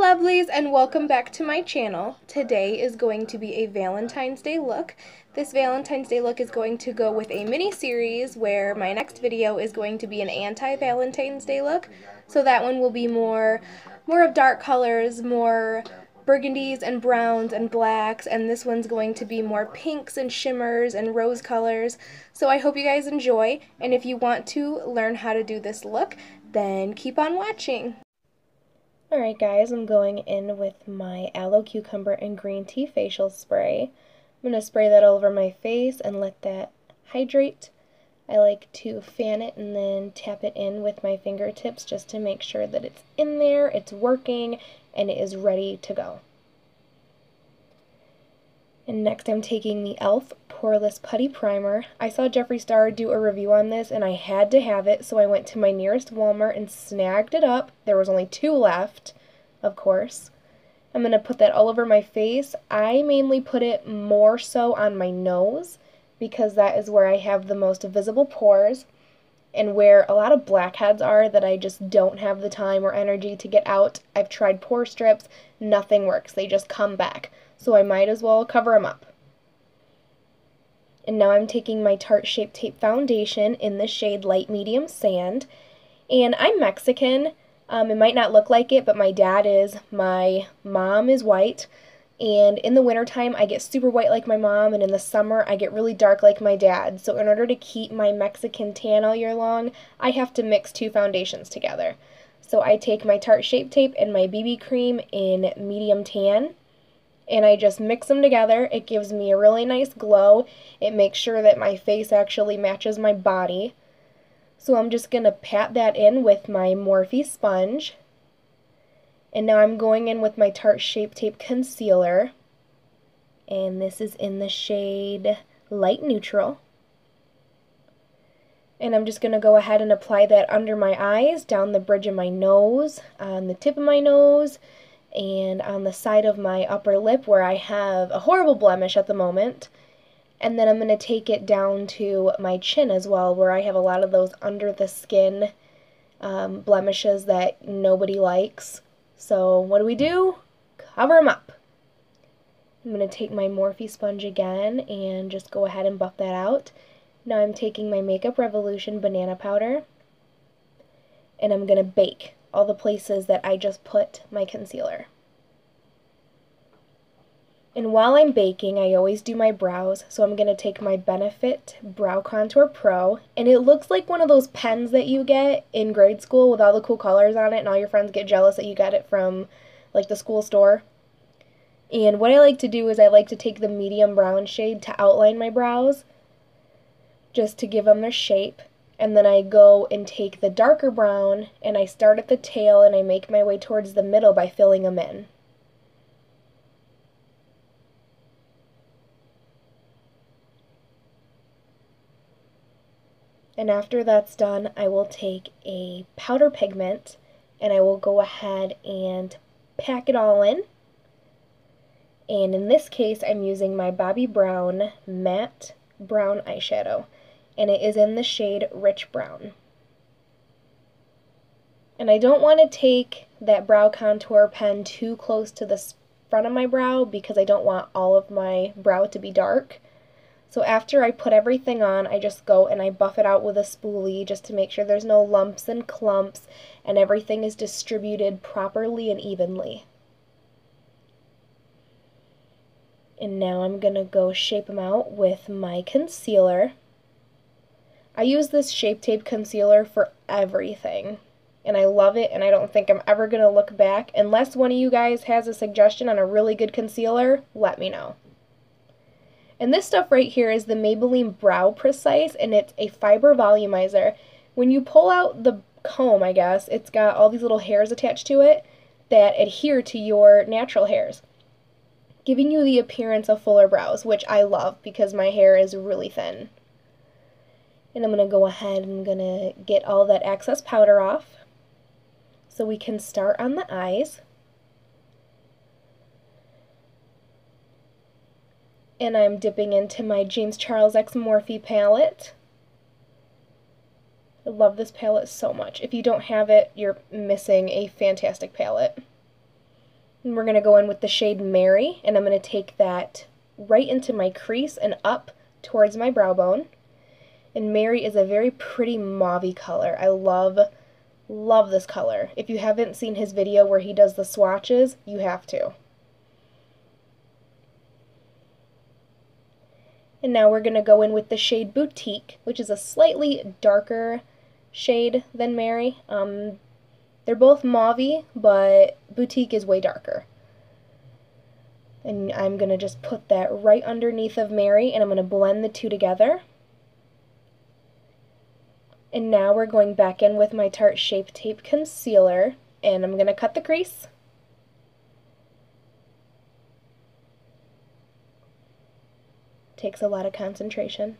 lovelies, and welcome back to my channel. Today is going to be a Valentine's Day look. This Valentine's Day look is going to go with a mini series where my next video is going to be an anti-Valentine's Day look. So that one will be more of dark colors, more burgundies and browns and blacks, and this one's going to be more pinks and shimmers and rose colors. So I hope you guys enjoy, and if you want to learn how to do this look, then keep on watching. Alright guys, I'm going in with my aloe cucumber and green tea facial spray. I'm going to spray that all over my face and let that hydrate. I like to fan it and then tap it in with my fingertips just to make sure that it's in there, it's working, and it is ready to go. And next I'm taking the e.l.f. Poreless Putty Primer. I saw Jeffree Star do a review on this and I had to have it, so I went to my nearest Walmart and snagged it up. There was only 2 left, of course. I'm going to put that all over my face. I mainly put it more so on my nose because that is where I have the most visible pores and where a lot of blackheads are that I just don't have the time or energy to get out. I've tried pore strips, nothing works. They just come back. So I might as well cover them up. And now I'm taking my Tarte Shape Tape Foundation in the shade Light Medium Sand. And I'm Mexican. It might not look like it, but my dad is. My mom is white. And in the wintertime, I get super white like my mom, and in the summer, I get really dark like my dad. So in order to keep my Mexican tan all year long, I have to mix 2 foundations together. So I take my Tarte Shape Tape and my BB cream in medium tan, and I just mix them together. It gives me a really nice glow. It makes sure that my face actually matches my body. So I'm just going to pat that in with my Morphe sponge. And now I'm going in with my Tarte Shape Tape Concealer. And this is in the shade Light Neutral. And I'm just going to go ahead and apply that under my eyes, down the bridge of my nose, on the tip of my nose, and on the side of my upper lip where I have a horrible blemish at the moment. And then I'm going to take it down to my chin as well, where I have a lot of those under the skin blemishes that nobody likes. So what do? Cover them up. I'm going to take my Morphe sponge again and just go ahead and buff that out. Now I'm taking my Makeup Revolution banana powder, and I'm going to bake all the places that I just put my concealer. And while I'm baking, I always do my brows, so I'm going to take my Benefit Brow Contour Pro, and it looks like one of those pens that you get in grade school with all the cool colors on it, and all your friends get jealous that you got it from, like, the school store. And what I like to do is I like to take the medium brown shade to outline my brows, just to give them their shape. And then I go and take the darker brown, and I start at the tail, and I make my way towards the middle by filling them in. And after that's done, I will take a powder pigment, and I will go ahead and pack it all in. And in this case, I'm using my Bobbi Brown Matte Brown Eyeshadow, and it is in the shade Rich Brown. And I don't want to take that brow contour pen too close to the front of my brow because I don't want all of my brow to be dark. So after I put everything on, I just go and I buff it out with a spoolie just to make sure there's no lumps and clumps and everything is distributed properly and evenly. And now I'm going to go shape them out with my concealer. I use this Shape Tape concealer for everything, and I love it, and I don't think I'm ever going to look back. Unless one of you guys has a suggestion on a really good concealer, let me know. And this stuff right here is the Maybelline Brow Precise, and it's a fiber volumizer. When you pull out the comb, I guess, it's got all these little hairs attached to it that adhere to your natural hairs, giving you the appearance of fuller brows, which I love because my hair is really thin. And I'm going to go ahead and I'm going to get all that excess powder off so we can start on the eyes. And I'm dipping into my James Charles X Morphe palette. I love this palette so much. If you don't have it, you're missing a fantastic palette. And we're going to go in with the shade Mary, and I'm going to take that right into my crease and up towards my brow bone. And Mary is a very pretty mauve-y color. I love this color. If you haven't seen his video where he does the swatches, you have to. And now we're going to go in with the shade Boutique, which is a slightly darker shade than Mary. They're both mauve-y, but Boutique is way darker. And I'm going to just put that right underneath of Mary, and I'm going to blend the two together. And now we're going back in with my Tarte Shape Tape Concealer, and I'm going to cut the crease. Takes a lot of concentration.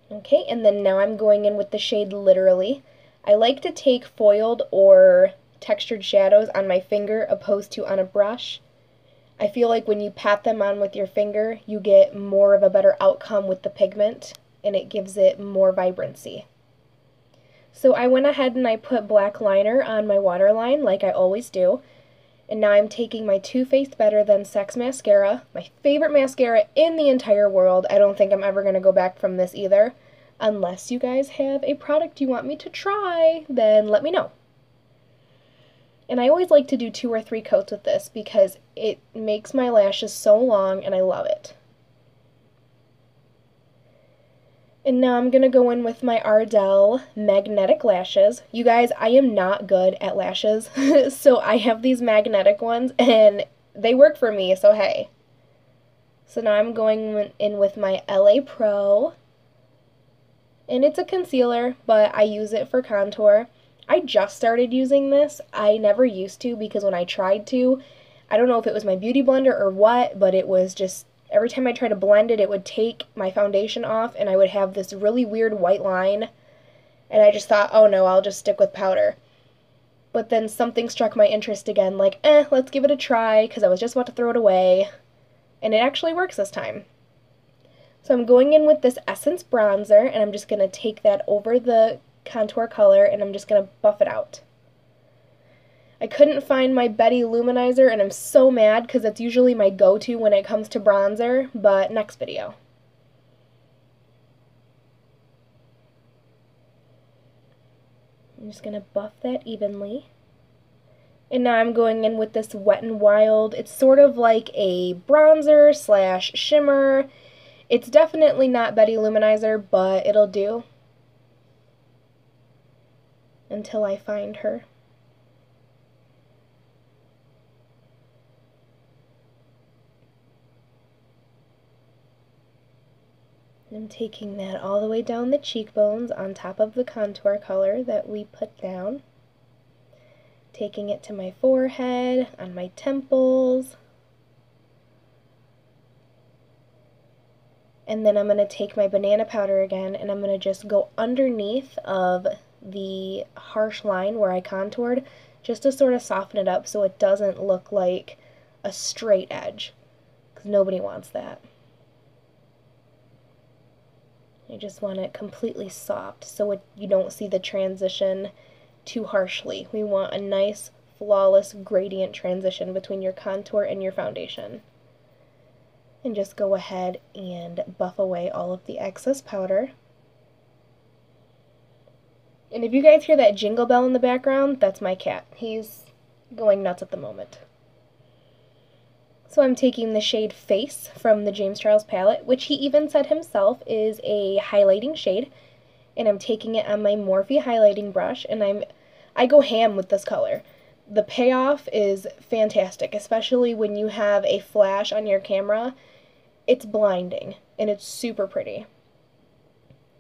Okay, and then now I'm going in with the shade Literally. I like to take foiled or textured shadows on my finger opposed to on a brush. I feel like when you pat them on with your finger, you get more of a better outcome with the pigment, and it gives it more vibrancy. So I went ahead and I put black liner on my waterline like I always do. And now I'm taking my Too Faced Better Than Sex mascara, my favorite mascara in the entire world. I don't think I'm ever going to go back from this either. Unless you guys have a product you want me to try, then let me know. And I always like to do 2 or 3 coats with this because it makes my lashes so long and I love it. And now I'm going to go in with my Ardell magnetic lashes. You guys, I am not good at lashes, so I have these magnetic ones and they work for me, so hey. So now I'm going in with my LA Pro. And it's a concealer, but I use it for contour. I just started using this. I never used to because when I tried to, I don't know if it was my beauty blender or what, but it was just, every time I tried to blend it, it would take my foundation off and I would have this really weird white line. And I just thought, oh no, I'll just stick with powder. But then something struck my interest again, like, let's give it a try, because I was just about to throw it away. And it actually works this time. So I'm going in with this Essence bronzer, and I'm just going to take that over the contour color, and I'm just going to buff it out. I couldn't find my Betty Luminizer, and I'm so mad because it's usually my go-to when it comes to bronzer, but next video. I'm just going to buff that evenly. And now I'm going in with this Wet n Wild. It's sort of like a bronzer slash shimmer. It's definitely not Betty Luminizer, but it'll do until I find her. I'm taking that all the way down the cheekbones on top of the contour color that we put down. Taking it to my forehead, on my temples. And then I'm going to take my banana powder again, and I'm going to just go underneath of the harsh line where I contoured, just to sort of soften it up so it doesn't look like a straight edge, because nobody wants that. I just want it completely soft so you don't see the transition too harshly. We want a nice, flawless gradient transition between your contour and your foundation. And just go ahead and buff away all of the excess powder. And if you guys hear that jingle bell in the background, that's my cat. He's going nuts at the moment. So I'm taking the shade Face from the James Charles palette, which he even said himself is a highlighting shade. And I'm taking it on my Morphe highlighting brush, and I go ham with this color. The payoff is fantastic, especially when you have a flash on your camera. It's blinding, and it's super pretty.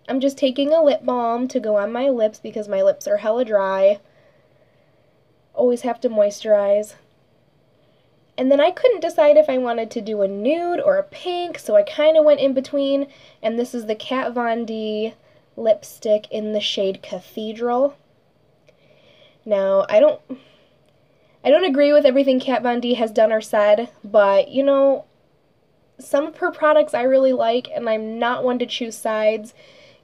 I'm just taking a lip balm to go on my lips because my lips are hella dry. Always have to moisturize. And then I couldn't decide if I wanted to do a nude or a pink, so I kind of went in between, and this is the Kat Von D lipstick in the shade Cathedral. Now, I don't agree with everything Kat Von D has done or said, but, you know, some of her products I really like, and I'm not one to choose sides,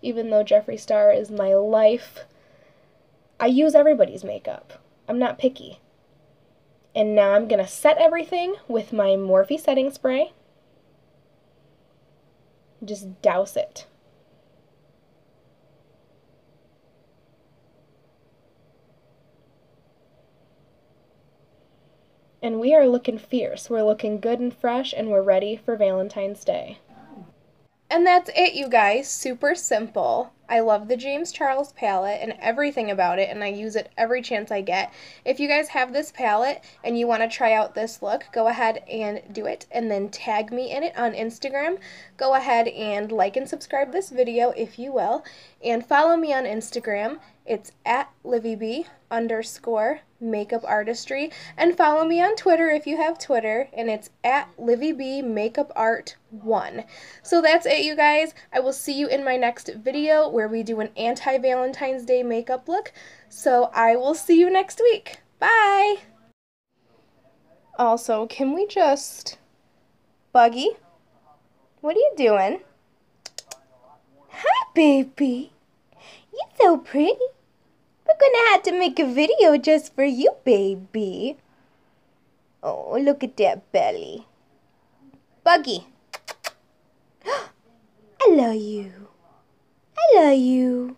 even though Jeffree Star is my life. I use everybody's makeup. I'm not picky. And now I'm going to set everything with my Morphe setting spray. Just douse it. And we are looking fierce. We're looking good and fresh, and we're ready for Valentine's Day. And that's it, you guys. Super simple. I love the James Charles palette and everything about it, and I use it every chance I get. If you guys have this palette and you want to try out this look, go ahead and do it, and then tag me in it on Instagram. Go ahead and like and subscribe this video if you will, and follow me on Instagram. It's at LivyB_makeup_artistry, and follow me on Twitter if you have Twitter, and it's at LivyBMakeupArt1. So that's it, you guys. I will see you in my next video where we do an anti-Valentine's Day makeup look. So I will see you next week. Bye! Also, can we just... Buggy? What are you doing? Hi, baby. You're so pretty. We're gonna have to make a video just for you, baby. Oh, look at that belly. Buggy. I love you. I love you.